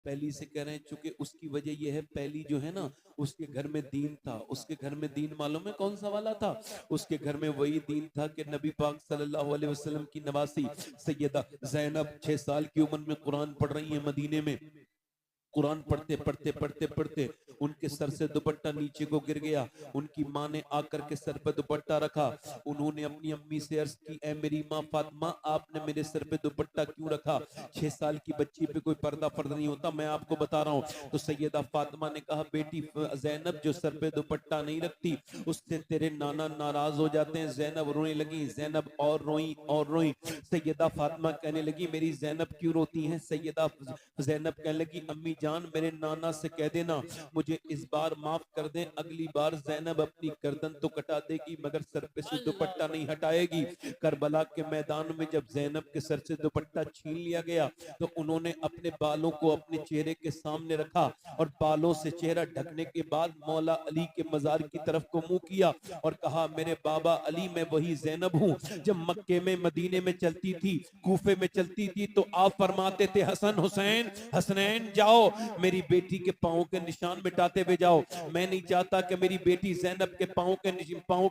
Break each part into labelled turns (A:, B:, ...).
A: پہلی سے کہہ رہے ہیں چونکہ اس کی وجہ یہ ہے پہلی جو ہے نا اس کے گھر میں دین تھا. اس کے گھر میں دین معلوم ہے کون سا والا تھا؟ اس کے گھر میں وہی دین تھا کہ نبی پاک صلی اللہ علیہ وسلم کی نواسی سیدہ زینب 6 سال کی عمر میں قرآن پڑھ رہی ہیں مدینے میں. قرآن پڑھتے پڑھتے پڑھتے پڑھتے ان کے سر سے دوپٹہ نیچے کو گر گیا. ان کی ماں نے آ کر کے سر پہ دوپٹہ رکھا. انہوں نے اپنی امی سے عرض کی اے میری ماں فاطمہ آپ نے میرے سر پہ دوپٹہ کیوں رکھا؟ 6 سال کی بچی پہ کوئی پردہ فرض نہیں ہوتا، میں آپ کو بتا رہا ہوں. تو سیدہ فاطمہ نے کہا بیٹی زینب جو سر پہ دوپٹہ نہیں رکھتی اس سے تیرے نانا ناراض ہو جاتے ہیں. زینب رونے لگی. زینب اور روئیں اور روئیں. سیدہ فاطمہ کہنے لگی میری زینب کیوں روتی ہیں؟ سیدہ زینب کہنے لگی امی جان میرے نانا سے کہہ دینا مجھے اس بار معاف کر دیں، اگلی بار زینب اپنی گردن تو کٹا دے گی مگر سر پہ سے دوپٹہ نہیں ہٹائے گی. کربلا کے میدان میں جب زینب کے سر سے دوپٹہ چھین لیا گیا تو انہوں نے اپنے بالوں کو اپنے چہرے کے سامنے رکھا اور بالوں سے چہرہ ڈھکنے کے بعد مولا علی کے مزار کی طرف کو منہ کیا اور کہا میرے بابا علی میں وہی زینب ہوں جب مکے میں مدینے میں چلتی تھی کوفے میں چلتی تھی تو آپ فرماتے تھے حسن حسین حسنین جاؤ میری بیٹی کے پاؤں کے نشان مٹاتے ہوئے جاؤ. میں نہیں چاہتا کہ میری بیٹی زینب کے پاؤں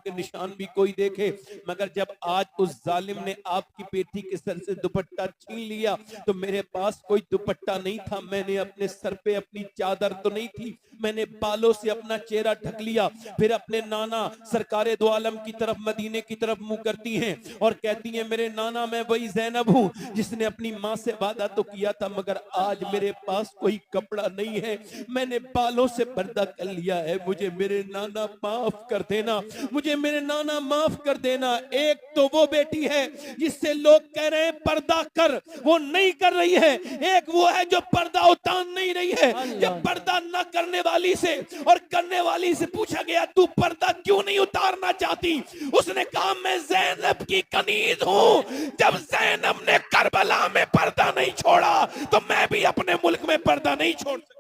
A: کے نشان بھی کوئی دیکھے مگر جب آج اس ظالم نے آپ کی بیٹی کے سر سے دوپٹہ چھین لیا تو میرے پاس کوئی دوپٹہ نہیں تھا. میں نے اپنے سر پہ اپنی چادر تو نہیں تھی، میں نے بالوں سے اپنا چہرہ ڈھک لیا. پھر اپنے نانا سرکار دو عالم کی طرف مدینے کی طرف منہ کرتی ہیں اور کہتی ہیں میرے نانا میں وہی زینب ہوں جس نے اپنی ماں سے وعدہ تو کیا تھا مگر آج میرے پاس کوئی کپڑا نہیں ہے، میں نے بالوں سے پردہ کر لیا ہے. مجھے میرے نانا معاف کر دینا، مجھے میرے نانا معاف کر دینا. ایک تو وہ بیٹی ہے جس سے لوگ کہہ رہے ہیں پردہ کر، وہ نہیں کر رہی ہے. ایک وہ ہے جو پردہ اتار نہیں رہی ہے. جب پردہ نہ کرنے والی سے اور کرنے والی سے پوچھا گیا تو پردہ کیوں نہیں اتارنا چاہتی، اس نے کہا میں زینب کی کنیز ہوں. جب زینب نے کربلا میں پردہ نہیں چھوڑا تو میں بھی اپنے ملک میں پردہ نہیں چھوڑ سکتا.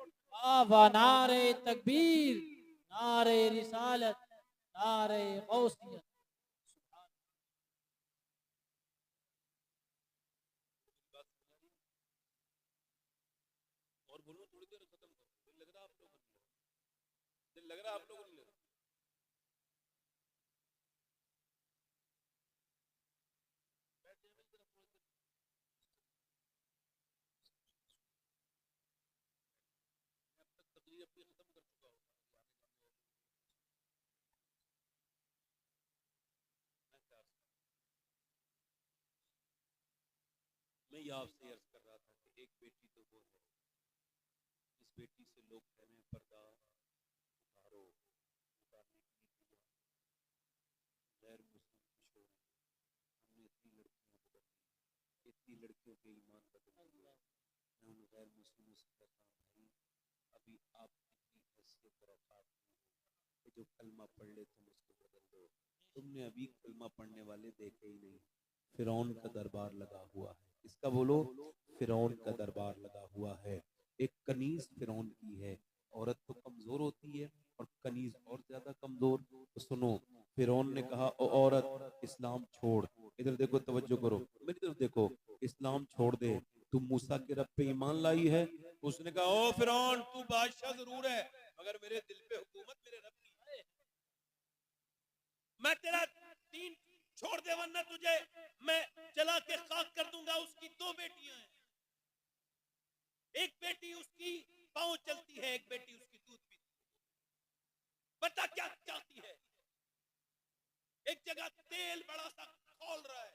B: نعرہ تکبیر، نعرہ رسالت، نعرہ غوثیت.
A: اور بولو تھوڑی دیر ختم کرو. دل لگ رہا آپ لوگوں کو؟ دل لگ رہا آپ لوگوں کو؟ تقریر اپنی ختم کر چکا ہوں. میں یہ آپ سے عرض کر رہا تھا کہ ایک بیٹی تو وہ ہے اس بیٹی سے لوگ کہہ رہے ہیں پردہ اتارو، اتارنے کی نہیں غیر مسلم خوش ہو رہے ہیں. ہم نے اتنی لڑکیاں بدل دی، اتنی لڑکیوں کے ایمان بدل دیے. میں ان غیر مسلموں سے کہتا ہوں بھائی ابھی آپ اتنی حیثیت اور اوقات نہیں ہے کہ جو کلمہ پڑھ لے تم اس کو بدل دو. تم نے ابھی کلمہ پڑھنے والے دیکھے ہی نہیں. فرعون کا دربار لگا ہوا ہے. اس کا بولو فرعون کا دربار لگا ہوا ہے. ایک کنیز فرعون کی ہے. عورت تو کمزور ہوتی ہے اور کنیز اور زیادہ کمزور. تو سنو فرعون نے کہا او عورت اسلام چھوڑ. ادھر دیکھو توجہ کرو میری طرف دیکھو. اسلام چھوڑ دے. تو موسیٰ کے رب پہ ایمان لائی ہے؟ اس نے کہا او فرعون تو بادشاہ ضرور ہے مگر میرے دل پہ حکومت میرے رب کی ہے. میں تیرا دین چھوڑ دے ورنہ تجھے میں جلا کے خاک کر دوں گا. اس کی 2 بیٹیاں ہیں. ایک بیٹی اس کی پاؤں چلتی ہے، ایک بیٹی اس کی دودھ پیتی ہے. بتا کیا چاہتی ہے؟ ایک جگہ تیل بڑا سا کھول رہا ہے،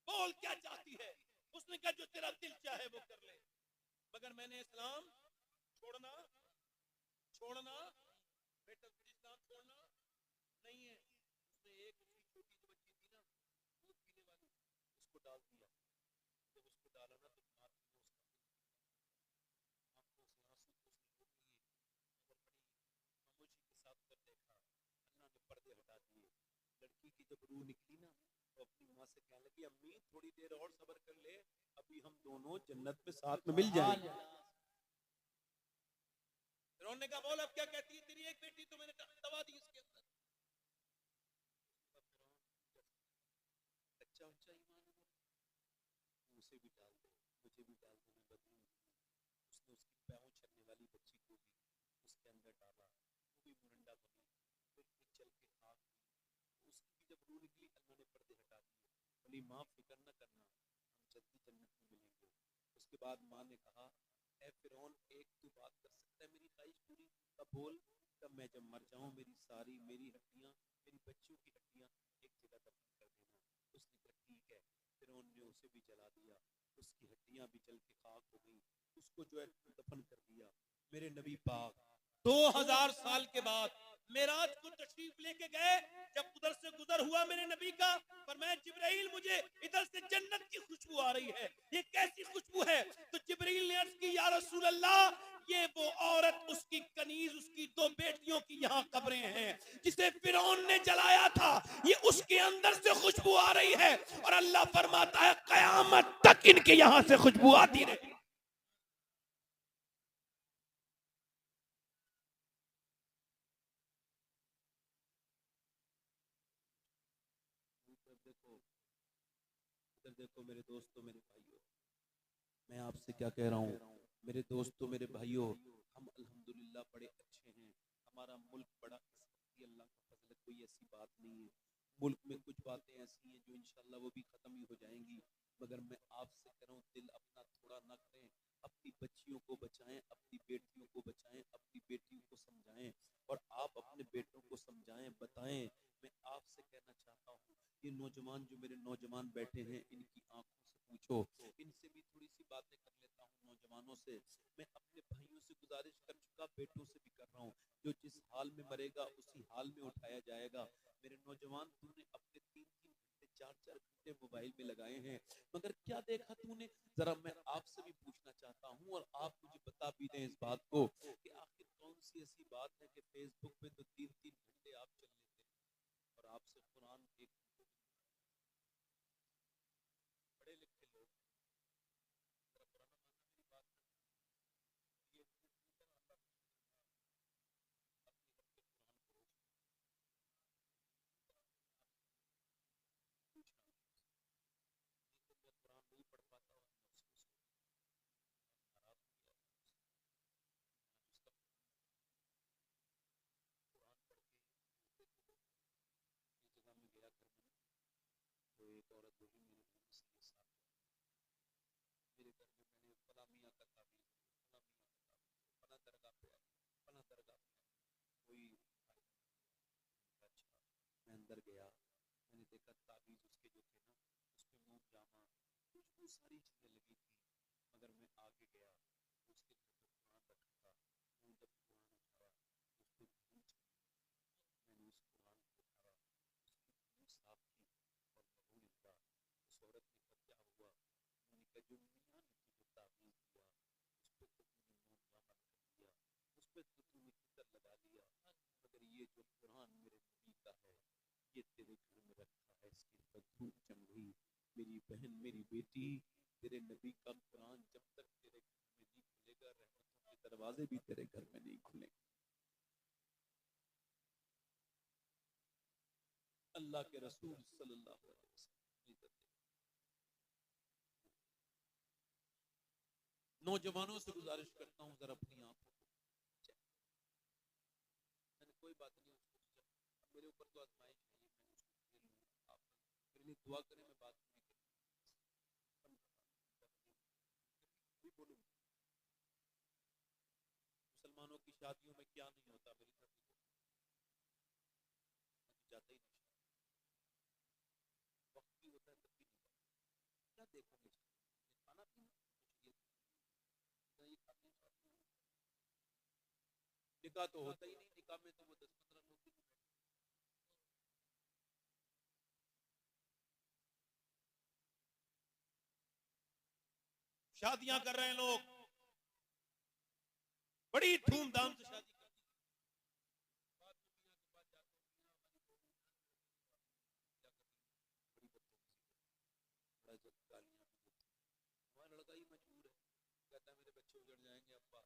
A: بول کیا چاہتی ہے؟ اس نے کہا جو تیرا دل چاہے وہ کر لے مگر میں نے اسلام چھوڑنا بیٹا تجھے اسلام چھوڑنا نہیں ہے. اس نے ایک اس کی چھوٹی سی بچی تھی نا دودھ پینے والی اس کو ڈال دیا. جب اس کو ڈالا نا تو ماتم نے اس کا آنکھوں سے آنسو کو اس نے روک لیے اور بڑی خاموشی کے ساتھ کر دیکھا. اللہ نے پردے ہٹا دیے. لڑکی کی جب روح نکلی نا تو اپنی ماں سے کہنے لگی امی تھوڑی دیر اور صبر کر لے، ابھی ہم دونوں جنت میں ساتھ میں مل جائیں گے. فرعون نے کہا بول اب کیا کہتی ہے؟ تیری ایک بیٹی تو میں نے دبا دی اس کے اندر. اچھا ایمان ہے اسے بھی ڈال دو مجھے بھی ڈال دو میں بدلوں. اس نے اس کی زندہ بنی، پھر یہ چل کے خاک ہوئی، اس کی بھی جب روح نکلی اللہ نے پردے ہٹا دیے، بولی ماں فکر نہ کرنا، ہم جلدی جنت میں ملیں گے۔ اس کے بعد ماں نے کہا اے فرعون ایک تو بات کر سکتا ہے میری خواہش پوری کا بول، تب میں جب مر جاؤں میری ساری میری ہڈیاں میری بچیوں کی ہڈیاں ایک جگہ دفن کر دینا۔ اس نے کہا ٹھیک ہے، فرعون نے اسے بھی جلا دیا، اس کی ہڈیاں بھی جل کے خاک ہو گئیں، اس کو جو ہے دفن کر دیا۔ میرے نبی پاک 2000 سال کے بعد معراج کو تشریف لے کے گئے، جب ادھر سے گزر ہوا میرے نبی کا، فرمایا جبرائیل مجھے ادھر سے جنت کی خوشبو آ رہی ہے، یہ کیسی خوشبو ہے؟ تو جبرائیل نے عرض کی یا رسول اللہ یہ وہ عورت اس کی کنیز اس کی 2 بیٹیوں کی یہاں قبریں ہیں جسے فرعون نے جلایا تھا، یہ اس کے اندر سے خوشبو آ رہی ہے، اور اللہ فرماتا ہے قیامت تک ان کے یہاں سے خوشبو آتی رہے۔ ادھر دیکھو میرے دوستو میرے بھائیو، میں آپ سے کیا کہہ رہا ہوں میرے دوستو میرے بھائیو، ہم الحمدللہ بڑے اچھے ہیں، ہمارا ملک بڑا قسمتی، اللہ کا فضل ہے، کوئی ایسی بات نہیں ہے۔ ملک میں کچھ باتیں ایسی ہیں جو انشاءاللہ وہ بھی ختم ہی ہو جائیں گی، مگر میں آپ سے کہہ رہا ہوں دل اپنا تھوڑا نہ کریں، اپنی بچیوں کو بچائیں، اپنی بیٹیوں کو بچائیں، اپنی بیٹیوں کو سمجھائیں، اور آپ اپنے بیٹوں کو سمجھائیں بتائیں۔ میں آپ سے کہنا چاہتا ہوں یہ نوجوان جو میرے نوجوان بیٹھے ہیں ان کی آنکھوں سے پوچھو، ان سے بھی تھوڑی سی باتیں کر لیتا ہوں نوجوانوں سے۔ میں اپنے بھائیوں سے گزارش کر چکا، بیٹوں سے بھی کر رہا ہوں، جو جس حال میں مرے گا اسی حال میں اٹھایا جائے گا۔ میرے نوجوان تو نے اپنے 3 گھنٹے 4 گھنٹے موبائل میں لگائے ہیں، مگر کیا دیکھا تو نے؟ ذرا میں آپ سے بھی پوچھنا چاہتا ہوں اور آپ مجھے بتا بھی دیں اس بات کو کہ آخر کون سی ایسی بات ہے کہ فیس بک پہ تو 3 گھنٹے آپ چل لیتے ہیں، اور آپ سے قرآن ایک پڑھے لکھے لوگ ذرا قرآن ماننا میری بات یہ اللہ اپنے رب کے قرآن کو پوچھنا، نہیں تو میں قرآن نہیں پڑھ پاتا اور میں اس کو ناراض ہو گیا جس کا قرآن پڑھ کے ایک جگہ میں گیا گھر میں، تو ایک عورت بولی میرے گھر میں سے یہ ساتھ میرے گھر میں میں نے فلاں میاں کا تعویذ فلاں میاں کا تعویذ فلاں درگاہ پہ آیا فلاں درگاہ پہ آیا، کوئی اچھا میں اندر گیا، میں نے دیکھا تعویذ اس کے جو تھے نا اس پہ منہ جامہ کچھ وہ ساری چیزیں لگی تھی، مگر میں آگے گیا اس کے گھر پہ قرآن رکھا تھا، میں نے جب قرآن اٹھایا اس پہ دھول چڑھی، میں نے اس قرآن کو اٹھایا اس کی دھول صاف کی اور بہول اللہ اس عورت نے کہا کیا ہوا؟ میں نے کہا جو میاں نے تجھے تعویذ دیا اس پہ تو تو نے منہ جامہ کر دیا، اس پہ تو نے عطر لگا لیا، مگر یہ جو قرآن میرے نبی کا ہے یہ تیرے گھر میں رکھا ہے اس کی بدبو جم گئی۔ میری بہن میری بیٹی تیرے نبی کا قرآن جب تک تیرے گھر میں نہیں کھلے گا رحمتوں کے دروازے بھی تیرے گھر میں نہیں کھلیں گے۔ اللہ کے رسول صلی اللہ علیہ وسلم نوجوانوں سے گزارش کرتا ہوں ذرا اپنی آنکھوں کو چیک، میں نے کوئی بات نہیں اس کو اب میرے اوپر تو آزمائش ہے یہ میں اس کو جھیل لوں گا، آپ میرے لیے دعا کریں میں بات نہیں کروں بولوں مسلمانوں کی شادیوں میں کیا نہیں ہوتا میری طرف سے میں تو جاتا ہی نہیں، وقت بھی ہوتا ہے تب بھی نہیں جاتا، کیا دیکھو گے کھانا پینا کچھ یہ کھاتے ہیں شادی میں، نکاح تو ہوتا ہی نہیں، نکاح میں تو وہ 10-15 لوگ بھی نہیں بیٹھتے۔ شادیاں کر رہے ہیں لوگ بڑی دھوم دھام سے شادی کرتے ہیں، بعد میں میاں کے پاس جاتے ہیں میاں ہماری بہو کیا کر رہی ہے بڑی بدتمیزی بڑا گالیاں بھی دیتی ہیں، ہمارا لڑکا ہی مجبور ہے کہتا ہے میرے بچے اجڑ جائیں گے ابا،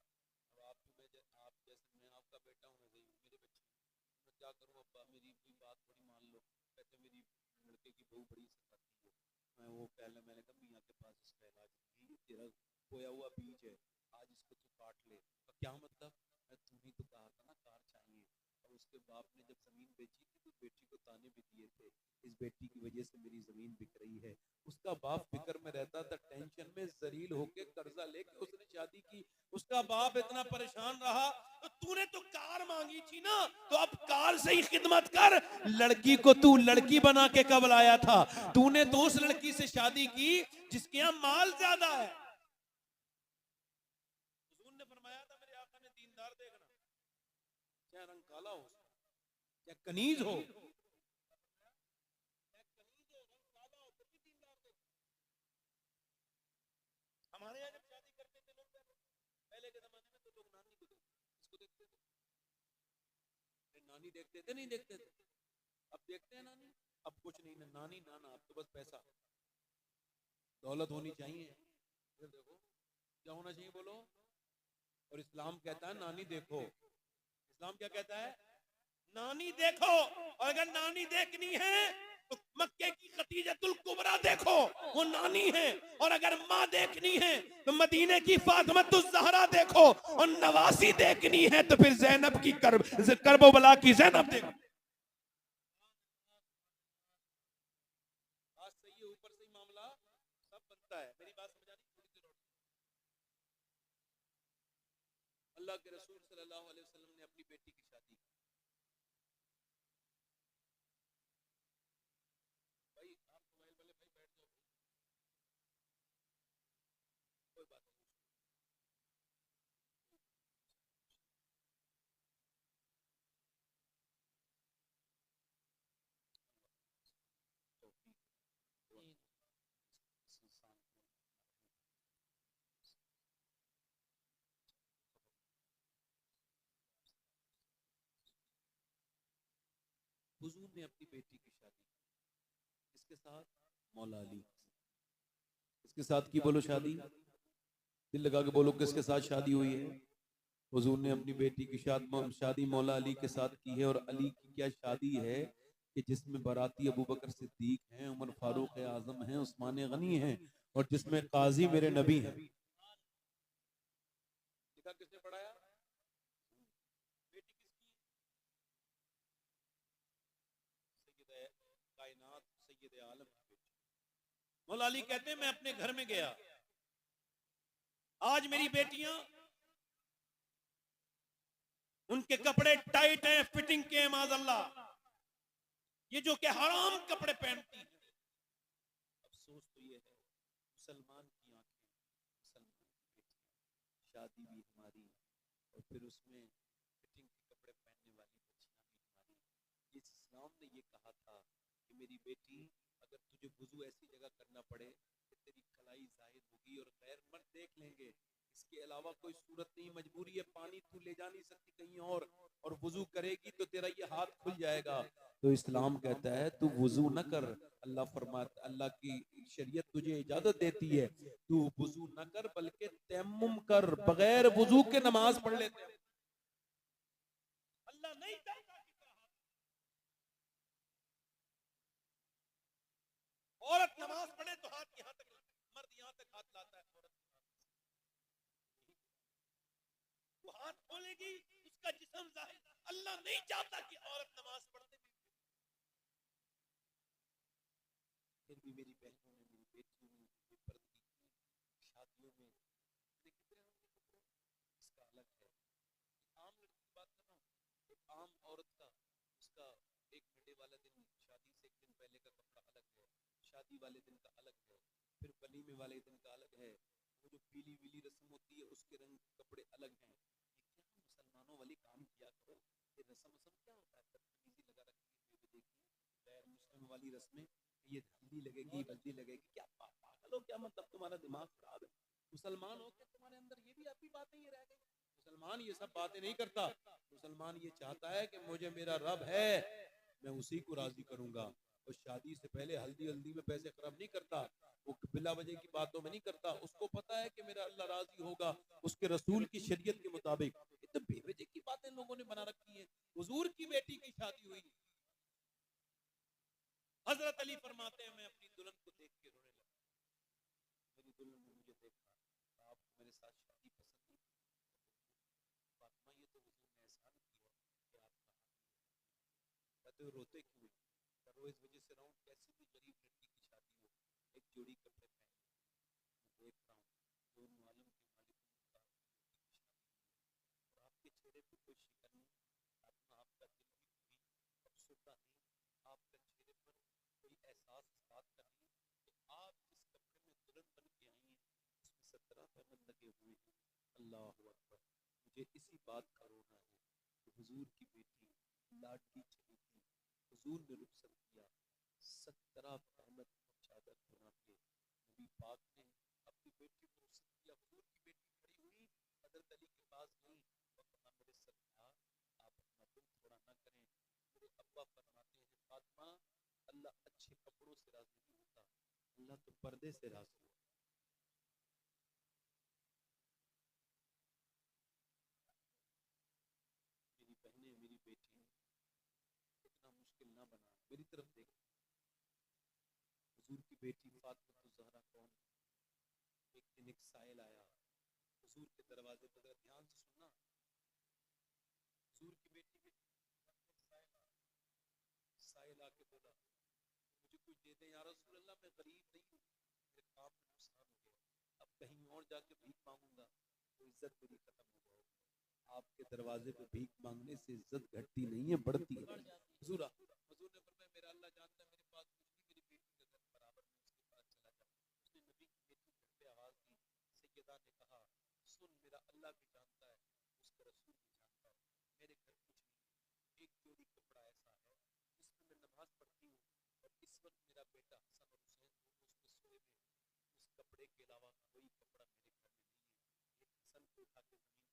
A: اب آپ بھی آپ جیسے میں آپ کا بیٹا ہوں ویسے ہی میرے بچے میں کیا کروں ابا میری کوئی بات تھوڑی مان لو، کہتے میری لڑکے کی بہو بڑی ستاتی ہے، میں نے کہا میاں کے پاس اس کا علاج نہیں، تیرا بویا ہوا بیج ہے آج اس کو تو کاٹ لے، کیا مطلب؟ میں تم ہی تو کہا تھا نا کار چاہیے، اور اس کے باپ نے جب زمین بیچی تھی تو بیٹی کو تانے بھی دیے تھے، اس بیٹی کی وجہ سے میری زمین بک رہی ہے. اس کا باپ فکر میں رہتا تھا، ٹینشن میں ذلیل ہو کے قرضہ لے کے اس نے شادی کی. اس کا باپ اتنا پریشان رہا، تو نے تو کار مانگی تھی نا، تو اب کار سے ہی خدمت کر. لڑکی کو تو لڑکی بنا کے کب لایا تھا؟ تو نے تو اس لڑکی سے شادی کی جس کے یہاں مال زیادہ ہے. حضور نے فرمایا تھا میرے آقا نے دیندار دیکھنا، چاہے رنگ کالا ہو، چاہے کنیز ہو، ہمارے یہاں جب شادی کرتے تھے لوگ، پہلے کے زمانے میں تو لوگ نانی کو دیکھتے تھے. نانی دیکھتے تھے نہیں دیکھتے تھے؟ اب دیکھتے ہیں نانی؟ اب کچھ نہیں، نہ نانی نانا، اب تو بس پیسہ دولت ہونی چاہیے. دیکھو کیا ہونا چاہیے بولو. اور اسلام کہتا ہے نانی دیکھو. اسلام کیا کہتا ہے؟ نانی دیکھو. اور اگر نانی دیکھنی ہے تو مکے کی خدیجۃ الکبریٰ دیکھو، وہ نانی ہے. اور اگر ماں دیکھنی ہے تو مدینے کی فاطمۃ الزہرا دیکھو. اور نواسی دیکھنی ہے تو پھر زینب کی کرب و بلا کی زینب دیکھو. بات صحیح ہے، اوپر سے ہی معاملہ سب بنتا ہے. میری بات سمجھا نہیں؟ تھوڑی دیر اور. اللہ کے رسول صلی اللہ علیہ وسلم نے اپنی بیٹی کی شادی کی. بھائی آپ موبائل والے بھائی بیٹھ جاؤ، کوئی بات نہیں. حضور نے اپنی بیٹی کی شادی کی اس کے ساتھ مولا علی. اس کے ساتھ کی بولو شادی، دل لگا کے بولو کس کے ساتھ شادی ہوئی ہے؟ حضور نے اپنی بیٹی کی شادی مولا علی کے ساتھ کی ہے. اور علی کی کیا شادی ہے کہ جس میں باراتی ابو بکر صدیق ہیں، عمر فاروق اعظم ہیں، عثمان غنی ہیں، اور جس میں قاضی میرے نبی ہیں. لکھا کس نے پڑھایا؟ بیٹی کس کی؟ سید کائنات سید عالم کی بیٹی. مولا علی کہتے ہیں میں اپنے گھر میں گیا، آج میری بیٹیاں ان کے کپڑے ٹائٹ ہیں، فٹنگ کے ہیں، معاذ اللہ، یہ جو کہ حرام کپڑے پہنتی ہیں. افسوس تو یہ ہے مسلمان کی آنکھیں، مسلمان کی بیٹیاں، شادی بھی ہماری، اور پھر اس میں فٹنگ کے کپڑے پہننے والی بچیاں بھی ہماری. اس اسلام نے یہ کہا تھا کہ میری بیٹی اگر تجھے وضو ایسی جگہ کرنا پڑے کہ تیری کلائی ظاہر ہوگی اور غیر مرد دیکھ لیں گے، اس کے علاوہ کوئی صورت نہیں، مجبوری ہے، پانی تو لے جا نہیں سکتی کہیں اور وضو کرے گی تو تیرا یہ ہاتھ کھل جائے گا. تو اسلام کہتا ہے تو وضو نہ کر. اللہ فرماتا، اللہ کی شریعت تجھے اجازت دیتی ہے تو وضو نہ کر بلکہ تیمم کر، بغیر وضو کے نماز پڑھ لیتے ہیں. اللہ نہیں چاہتا عورت نماز پڑھے تو ہاتھ یہاں تک، مرد یہاں تک ہاتھ لاتا ہے، عورت وہ ہاتھ کھولے گی اس کا جسم ظاہر. اللہ نہیں چاہتا کہ عورت نماز پڑھتے بھی. پھر بھی میری بہنوں نے، میری بیٹیوں نے بے پردگی کی شادیوں میں. کتنے ہوں گے کپڑے، اس کا الگ ہے. عام لڑکی کی بات کر رہا ہوں، ایک عام عورت کا، اس کا ایک بڑے والا دن، شادی سے ایک دن پہلے کا کپڑا الگ ہے، شادی والے دن کا الگ ہے، پھر ولیمے والے دن کا الگ ہے. وہ جو پیلی ویلی رسم ہوتی ہے اس کے رنگ کپڑے الگ ہیں. یہ کیا مسلمانوں والی کام کیا کرو؟ یہ رسم کیا ہوتا ہے؟ بدتمیزی لگا رکھی ہے بے دیکھی غیر مسلم والی رسمیں، یہ ہلدی لگے گی ہلدی لگے گی. کیا پاگل ہو کیا؟ مطلب تمہارا دماغ خراب ہے؟ مسلمان ہو کے تمہارے اندر یہ بھی آپ کی باتیں یہ رہ گئی. مسلمان یہ سب باتیں نہیں کرتا. مسلمان یہ چاہتا ہے کہ مجھے میرا رب ہے، میں اسی کو راضی کروں گا. اور شادی سے پہلے ہلدی میں پیسے خراب نہیں کرتا، وہ بلا وجہ کی باتوں میں نہیں کرتا. اس کو پتا ہے کہ میرا اللہ راضی ہوگا اس کے رسول کی شریعت کے مطابق. یہ تو بے وجہ کی باتیں لوگوں نے بنا رکھی ہیں. حضور کی بیٹی کی شادی ہوئی، حضرت علی فرماتے ہیں میں اپنی دلہن کو دیکھ کے رونے لگا. میری دلہن نے مجھے دیکھا، آپ کو میرے ساتھ شادی پسند نہیں؟ فاطمہ یہ تو حضور نے احسان کیا کہ آپ کا روتے ہو، روتے کیوں ہیں؟ کیا رو اس وجہ سے رہا ہوں کیسی بھی غریب لڑکی کی شادی ہو، ایک جوڑی کپڑے پہن لے، میں دیکھ رہا ہوں دونوں عالم کے مالک مختار کی شادی ہوئی ہے، اور آپ کے چہرے پہ کوئی شکن نہیں، فاطمہ آپ کا دل بھی کوئی افسردہ نہیں، آپ کے چہرے پر کوئی احساس اس بات کا نہیں کہ آپ جس کپڑے میں دلہن بن کے آئی ہیں اس میں 17 پیمند لگے ہوئے ہیں۔ اللہ اکبر، مجھے اسی بات کا رونا ہے کہ حضور کی بیٹی لاڈلی چلی تھی، حضور نے رخصت کیا، 17 پیمند چادر بنا کے نبی پاک نے اپنی بیٹی کو رخصت کیا، حضور کی بیٹی کھڑی ہوئی حضرت علی کے پاس گئی اور کہا میرے سرکار آپ اپنا دل تھوڑا نہ کریں، میرے ابا فرماتے ہیں فاطمہ اللہ اچھے کپڑوں سے راضی نہیں ہوتا، اللہ تو پردے سے راضی ہوتا۔ میری بہنیں، میری بیٹیاں، اتنا مشکل نہ بنا، میری طرف دیکھ، حضور کی بیٹی فاطمہ الزہرا کون؟ ایک دن ایک سائل آیا حضور کے دروازے پر، ذرا دھیان سے سننا، حضور کی بیٹی کے سائل آ کے بولا مجھے کچھ دے دیں یا رسول اللہ، میں غریب نہیں ہوں، میرے کام میں نقصان ہو گیا، اب کہیں اور جا کے بھیک مانگوں گا تو عزت میری ختم ہو جائے گی۔ آپ کے دروازے پہ بھیک مانگنے سے عزت گھٹتی نہیں ہے، بڑھتی ہے۔
B: بڑھ جاتی ہے۔
A: حضور نے فرمایا میرا اللہ جانتا ہے میرے پاس کچھ نہیں، میری بیٹی کا گھر برابر میں اس کے پاس چلا جا۔ اس نے نبی کی بیٹی گھر پہ آواز دی، سیدہ نے کہا سن میرا اللہ بھی جانتا ہے اس کا رسول بھی جانتا ہے، میرے گھر کچھ نہیں ہے، ایک جوڑی کپڑا ایسا ہے جس میں میں نماز پڑھتی ہوں اور اس وقت میرا بیٹا حسن اور حسین دونوں اس میں سوئے ہوئے ہیں، اس کپڑے کے علاوہ کوئی کپڑا میرے گھر میں نہیں ہے، ایک حسن کو اٹھا کے زمین